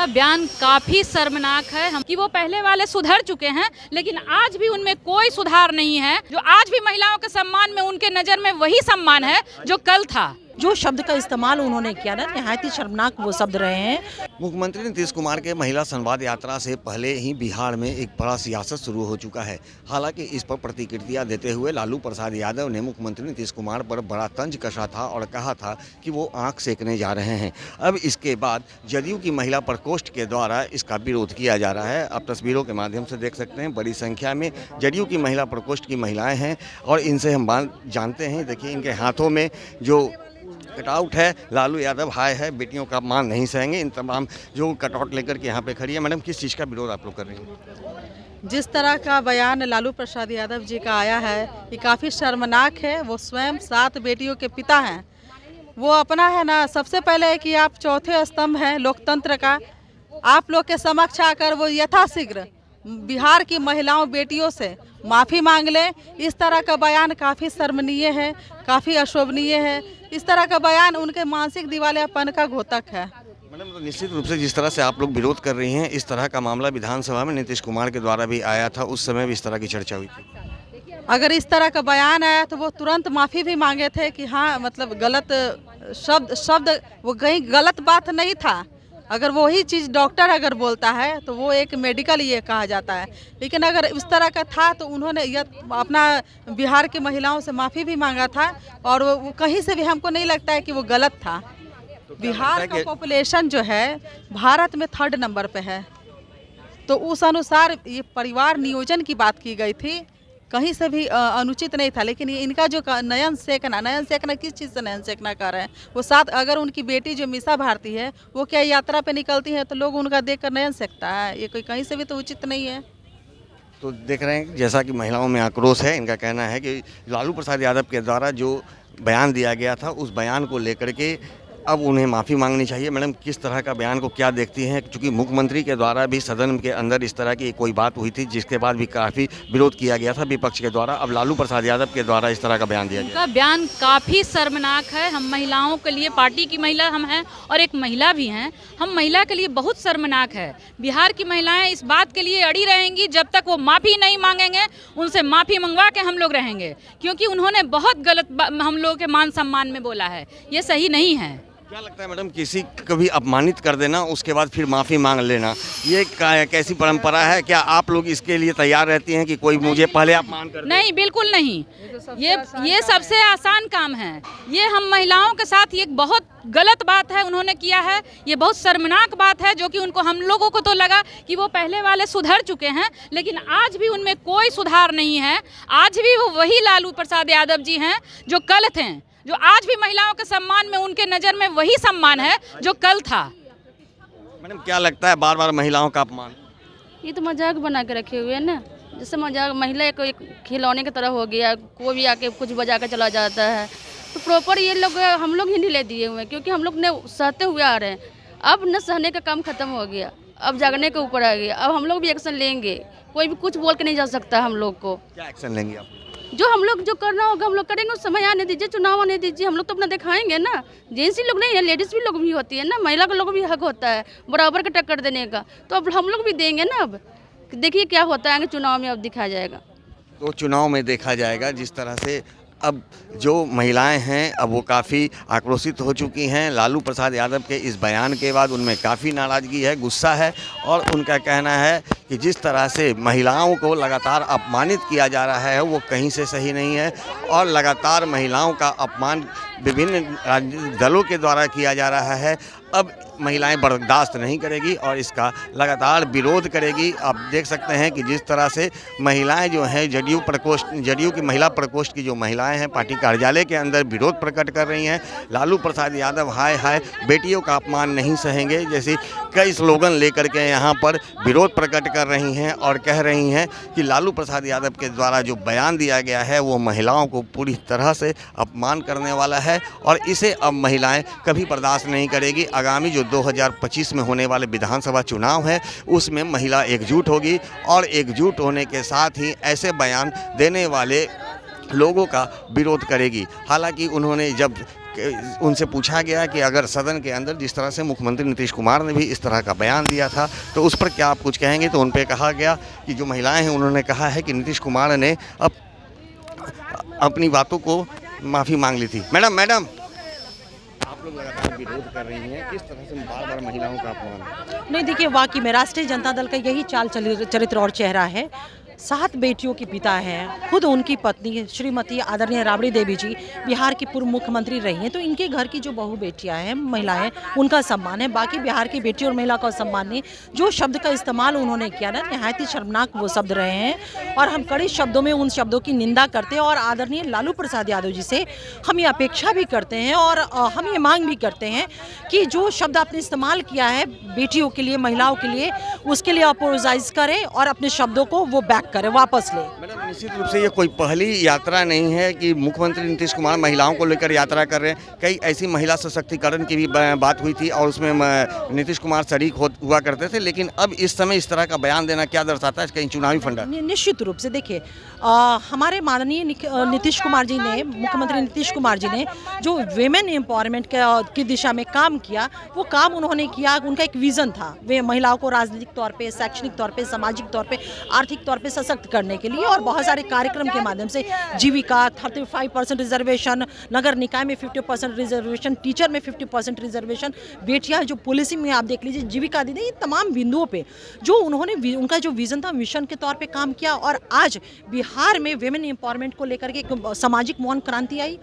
उनका बयान काफी शर्मनाक है। हम कि वो पहले वाले सुधर चुके हैं, लेकिन आज भी उनमें कोई सुधार नहीं है। जो आज भी महिलाओं के सम्मान में उनके नजर में वही सम्मान है जो कल था। जो शब्द का इस्तेमाल उन्होंने किया ना, निहायत ही शर्मनाक वो शब्द रहे हैं। मुख्यमंत्री नीतीश कुमार के महिला संवाद यात्रा से पहले ही बिहार में एक बड़ा सियासत शुरू हो चुका है। हालांकि इस पर प्रतिक्रिया देते हुए लालू प्रसाद यादव ने मुख्यमंत्री नीतीश कुमार पर बड़ा तंज कसा था और कहा था कि वो आंख सेकने जा रहे हैं। अब इसके बाद जदयू की महिला प्रकोष्ठ के द्वारा इसका विरोध किया जा रहा है। आप तस्वीरों के माध्यम से देख सकते हैं, बड़ी संख्या में जदयू की महिला प्रकोष्ठ की महिलाएं हैं और इनसे हम बात जानते हैं। देखिए, इनके हाथों में जो कटआउट है, लालू यादव हाय है, बेटियों का मान नहीं सहेंगे, इन तमाम जो कटआउट लेकर के यहाँ पे खड़ी है। मैडम, किस चीज़ का विरोध आप लोग कर रही हैं? जिस तरह का बयान लालू प्रसाद यादव जी का आया है, ये काफ़ी शर्मनाक है। वो स्वयं 7 बेटियों के पिता हैं। वो अपना है ना, सबसे पहले है कि आप चौथे स्तंभ हैं लोकतंत्र का। आप लोग के समक्ष आकर वो यथाशीघ्र बिहार की महिलाओं बेटियों से माफ़ी मांग लें। इस तरह का बयान काफ़ी शर्मनीय है, काफ़ी अशोभनीय है। इस तरह का बयान उनके मानसिक दिवालियापन का घोतक है। मैडम, तो निश्चित रूप से जिस तरह से आप लोग विरोध कर रही हैं, इस तरह का मामला विधानसभा में नीतीश कुमार के द्वारा भी आया था, उस समय भी इस तरह की चर्चा हुई थी। अगर इस तरह का बयान आया तो वो तुरंत माफ़ी भी मांगे थे कि हाँ, मतलब गलत शब्द वो कहीं गलत बात नहीं था। अगर वही चीज़ डॉक्टर अगर बोलता है तो वो एक मेडिकल ये कहा जाता है, लेकिन अगर इस तरह का था तो उन्होंने अपना बिहार की महिलाओं से माफ़ी भी मांगा था और वो कहीं से भी हमको नहीं लगता है कि वो गलत था। बिहार का पॉपुलेशन जो है भारत में 3rd नंबर पे है, तो उस अनुसार ये परिवार नियोजन की बात की गई थी, कहीं से भी अनुचित नहीं था। लेकिन ये इनका जो नयन सेकना किस चीज़ से नयन सेकना कर रहे हैं? वो साथ अगर उनकी बेटी जो मीसा भारती है वो क्या यात्रा पे निकलती है तो लोग उनका देखकर नयन सेकता है? ये कोई कहीं से भी तो उचित नहीं है। तो देख रहे हैं जैसा कि महिलाओं में आक्रोश है। इनका कहना है कि लालू प्रसाद यादव के द्वारा जो बयान दिया गया था, उस बयान को लेकर के अब उन्हें माफ़ी मांगनी चाहिए। मैडम, किस तरह का बयान को क्या देखती हैं? क्योंकि मुख्यमंत्री के द्वारा भी सदन के अंदर इस तरह की कोई बात हुई थी, जिसके बाद भी काफ़ी विरोध किया गया था विपक्ष के द्वारा। अब लालू प्रसाद यादव के द्वारा इस तरह का बयान दिया गया। उनका बयान काफी शर्मनाक है। हम महिलाओं के लिए, पार्टी की महिला हम हैं और एक महिला भी हैं, हम महिला के लिए बहुत शर्मनाक है। बिहार की महिलाएं इस बात के लिए अड़ी रहेंगी जब तक वो माफ़ी नहीं मांगेंगे। उनसे माफ़ी मंगवा के हम लोग रहेंगे, क्योंकि उन्होंने बहुत गलत हम लोगों के मान सम्मान में बोला है। ये सही नहीं है। क्या लगता है मैडम, किसी को भी अपमानित कर देना, उसके बाद फिर माफ़ी मांग लेना, ये कैसी परंपरा है? क्या आप लोग इसके लिए तैयार रहती हैं कि कोई मुझे पहले अपमान कर दे? नहीं, बिल्कुल नहीं। ये सबसे आसान काम है। ये हम महिलाओं के साथ ये बहुत गलत बात है उन्होंने किया है। ये बहुत शर्मनाक बात है, जो कि उनको, हम लोगों को तो लगा कि वो पहले वाले सुधर चुके हैं, लेकिन आज भी उनमें कोई सुधार नहीं है। आज भी वो वही लालू प्रसाद यादव जी हैं जो कल थे। जो आज भी महिलाओं के सम्मान में उनके नज़र में वही सम्मान है जो कल था। मैडम, क्या लगता है बार बार महिलाओं का अपमान? ये तो मजाक बना के रखे हुए हैं ना। जैसे मजाक महिला को एक खिलौने की तरह हो गया, कोई भी आके कुछ बजा कर चला जाता है। तो प्रॉपर ये लोग हम लोग ही नहीं ले दिए हुए हैं, क्योंकि हम लोग ने सहते हुए आ रहे हैं। अब न सहने का काम खत्म हो गया, अब जागने के ऊपर आ गया। अब हम लोग भी एक्शन लेंगे। कोई भी कुछ बोल के नहीं जा सकता हम लोग को। क्या एक्शन लेंगे आप? जो हम लोग जो करना होगा हम लोग करेंगे। उस समय आने दीजिए, चुनाव आने दीजिए, हम लोग तो अपना दिखाएंगे ना। जेंट्स ही लोग नहीं है, लेडीज़ भी लोग भी होती है ना, महिला का लोग भी हक होता है बराबर का टक्कर देने का। तो अब हम लोग भी देंगे ना। अब देखिए क्या होता है आगे चुनाव में, अब दिखा जाएगा। तो चुनाव में देखा जाएगा। जिस तरह से अब जो महिलाएं हैं, अब वो काफ़ी आक्रोशित हो चुकी हैं लालू प्रसाद यादव के इस बयान के बाद। उनमें काफ़ी नाराज़गी है, गुस्सा है, और उनका कहना है कि जिस तरह से महिलाओं को लगातार अपमानित किया जा रहा है वो कहीं से सही नहीं है, और लगातार महिलाओं का अपमान विभिन्न राजनीतिक दलों के द्वारा किया जा रहा है। अब महिलाएं बर्दाश्त नहीं करेगी और इसका लगातार विरोध करेगी। आप देख सकते हैं कि जिस तरह से महिलाएं जो हैं, जदयू की महिला प्रकोष्ठ की जो महिलाएं हैं, पार्टी कार्यालय के अंदर विरोध प्रकट कर रही हैं। लालू प्रसाद यादव हाय हाय, बेटियों का अपमान नहीं सहेंगे जैसी कई स्लोगन लेकर के यहाँ पर विरोध प्रकट कर रही हैं और कह रही हैं कि लालू प्रसाद यादव के द्वारा जो बयान दिया गया है वो महिलाओं को पूरी तरह से अपमान करने वाला है, और इसे अब महिलाएं कभी बर्दाश्त नहीं करेगी। आगामी जो 2025 में होने वाले विधानसभा चुनाव है उसमें महिला एकजुट होगी, और एकजुट होने के साथ ही ऐसे बयान देने वाले लोगों का विरोध करेगी। हालांकि उन्होंने जब उनसे पूछा गया कि अगर सदन के अंदर जिस तरह से मुख्यमंत्री नीतीश कुमार ने भी इस तरह का बयान दिया था तो उस पर क्या आप कुछ कहेंगे, तो उन पर कहा गया कि जो महिलाएं हैं उन्होंने कहा है कि नीतीश कुमार ने अपनी बातों को माफ़ी मांग ली थी। मैडम आप लोग लगातार विरोध कर रही हैं, किस तरह से बार बार महिलाओं का अपमान? नहीं, देखिए, वाकई में राष्ट्रीय जनता दल का यही चाल चरित्र और चेहरा है। 7 बेटियों के पिता हैं, खुद उनकी पत्नी श्रीमती आदरणीय राबड़ी देवी जी बिहार की पूर्व मुख्यमंत्री रही हैं, तो इनके घर की जो बहु बेटियां हैं, महिलाएं, उनका सम्मान है। बाकी बिहार की बेटी और महिला का सम्मान नहीं। जो शब्द का इस्तेमाल उन्होंने किया ना, नहायत ही शर्मनाक वो शब्द रहे हैं और हम कड़े शब्दों में उन शब्दों की निंदा करते हैं। और आदरणीय लालू प्रसाद यादव जी से हम ये अपेक्षा भी करते हैं और हम ये मांग भी करते हैं कि जो शब्द आपने इस्तेमाल किया है बेटियों के लिए, महिलाओं के लिए, उसके लिए अपोलोजाइज करें और अपने शब्दों को वो बैक करें, वापस ले। मैडम, निश्चित रूप से ये कोई पहली यात्रा नहीं है कि मुख्यमंत्री नीतीश कुमार महिलाओं को लेकर यात्रा कर रहे हैं। कई ऐसी महिला सशक्तिकरण की भी बात हुई थी और उसमें नीतीश कुमार शरीक हुआ करते थे, लेकिन अब इस समय इस तरह का बयान देना क्या दर्शाता है? कहीं चुनावी फंडा? निश्चित रूप से देखिए, हमारे माननीय नीतीश कुमार जी ने, मुख्यमंत्री नीतीश कुमार जी ने जो विमेन एम्पावरमेंट की दिशा में काम किया, वो काम उन्होंने किया। उनका एक विजन था, वे महिलाओं को राजनीतिक तौर पे, शैक्षणिक तौर पे, सामाजिक तौर पे, आर्थिक तौर पे सशक्त करने के लिए, और बहुत सारे कार्यक्रम के माध्यम से जीविका 35% रिजर्वेशन, नगर निकाय में 50% रिजर्वेशन, टीचर में 50% रिजर्वेशन, बेटियां जो पॉलिसी में आप देख लीजिए, जीविका दीदी, ये तमाम बिंदुओं पे जो उन्होंने, उनका जो विजन था, मिशन के तौर पे काम किया। और आज बिहार में विमेन एम्पावरमेंट को लेकर के एक सामाजिक मौन क्रांति आई।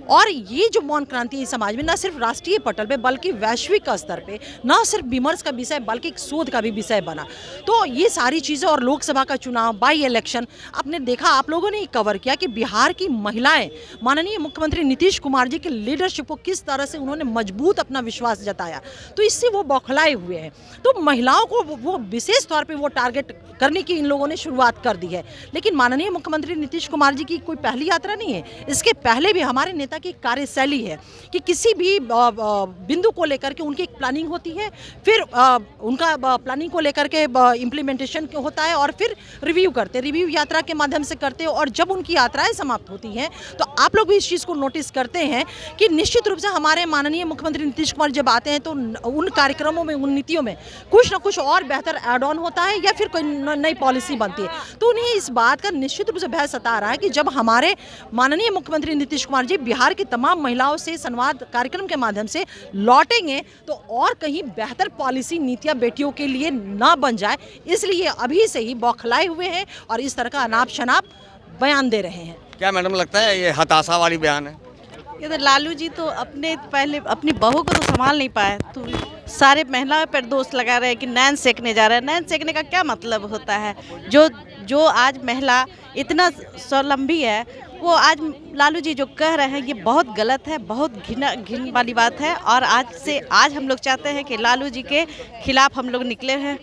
और ये जो मौन क्रांति है समाज में न सिर्फ राष्ट्रीय पटल पे बल्कि वैश्विक स्तर पे न सिर्फ विमर्श का विषय बल्कि एक शोध का भी विषय बना। तो ये सारी चीज़ें और लोकसभा का चुनाव, बाई इलेक्शन, आपने देखा, आप लोगों ने कवर किया कि बिहार की महिलाएं माननीय मुख्यमंत्री नीतीश कुमार जी की लीडरशिप को किस तरह से उन्होंने मजबूत अपना विश्वास जताया, तो इससे वो बौखलाए हुए हैं। तो महिलाओं को वो विशेष तौर पर वो टारगेट करने की इन लोगों ने शुरुआत कर दी है। लेकिन माननीय मुख्यमंत्री नीतीश कुमार जी की कोई पहली यात्रा नहीं है, इसके पहले भी हमारे नेता की कार्यशैली है कि किसी भी बिंदु को लेकर के उनकी एक प्लानिंग होती है, फिर उनका प्लानिंग को लेकर के इम्प्लीमेंटेशन होता है और फिर रिव्यू करते, रिव्यू यात्रा के माध्यम से करते हैं। और जब उनकी यात्राएं समाप्त होती हैं तो आप लोग भी इस चीज़ को नोटिस करते हैं कि निश्चित रूप से हमारे माननीय मुख्यमंत्री नीतीश कुमार जब आते हैं तो उन कार्यक्रमों में, उन नीतियों में कुछ ना कुछ और बेहतर एड ऑन होता है या फिर कोई नई पॉलिसी बनती है। तो उन्हें इस बात का निश्चित रूप से भय सता रहा है कि जब हमारे माननीय मुख्यमंत्री नीतीश कुमार जी बिहार की तमाम महिलाओं से संवाद कार्यक्रम के माध्यम से लौटेंगे तो और कहीं बेहतर पॉलिसी, नीतियां बेटियों के लिए ना बन जाए, इसलिए अभी से ही बौखलाए हुए हैं और इस तरह का अनाप शनाप बयान दे रहे हैं। क्या मैडम लगता है ये हताशा वाली बयान है? ये तो लालू जी तो पहले अपनी बहू को तो संभाल नहीं पाए, तो सारे महिलाओं पर दोष लगा रहे हैं कि नैन सेकने जा रहा है। नैन सेकने का क्या मतलब होता है? जो आज महिला इतना स्वावलंबी है, वो आज लालू जी जो कह रहे हैं ये बहुत गलत है, बहुत घिन वाली बात है। और आज हम लोग चाहते हैं कि लालू जी के खिलाफ हम लोग निकले हैं।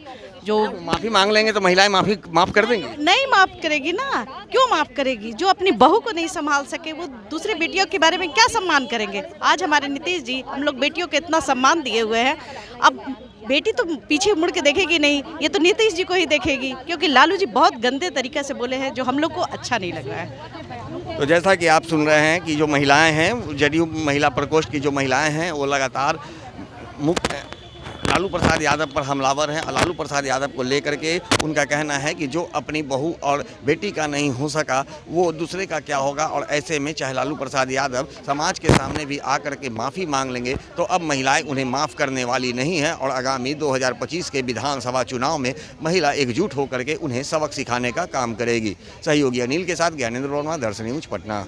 जो माफ़ी मांग लेंगे तो महिलाएं माफ़ कर देंगी? नहीं माफ़ करेगी ना, क्यों माफ़ करेगी? जो अपनी बहू को नहीं संभाल सके वो दूसरी बेटियों के बारे में क्या सम्मान करेंगे? आज हमारे नीतीश जी हम लोग बेटियों को इतना सम्मान दिए हुए हैं, अब बेटी तो पीछे मुड़ के देखेगी नहीं, ये तो नीतीश जी को ही देखेगी, क्योंकि लालू जी बहुत गंदे तरीके से बोले हैं जो हम लोग को अच्छा नहीं लग रहा है। तो जैसा कि आप सुन रहे हैं कि जो महिलाएं हैं, जदयू महिला प्रकोष्ठ की जो महिलाएं हैं वो लगातार लालू प्रसाद यादव पर हमलावर हैं। लालू प्रसाद यादव को लेकर के उनका कहना है कि जो अपनी बहू और बेटी का नहीं हो सका वो दूसरे का क्या होगा। और ऐसे में चाहे लालू प्रसाद यादव समाज के सामने भी आकर के माफ़ी मांग लेंगे तो अब महिलाएं उन्हें माफ़ करने वाली नहीं हैं और आगामी 2025 के विधानसभा चुनाव में महिला एकजुट होकर के उन्हें सबक सिखाने का काम करेगी। सहयोगी अनिल के साथ ज्ञानेंद्र वर्मा, दर्शन न्यूज, पटना।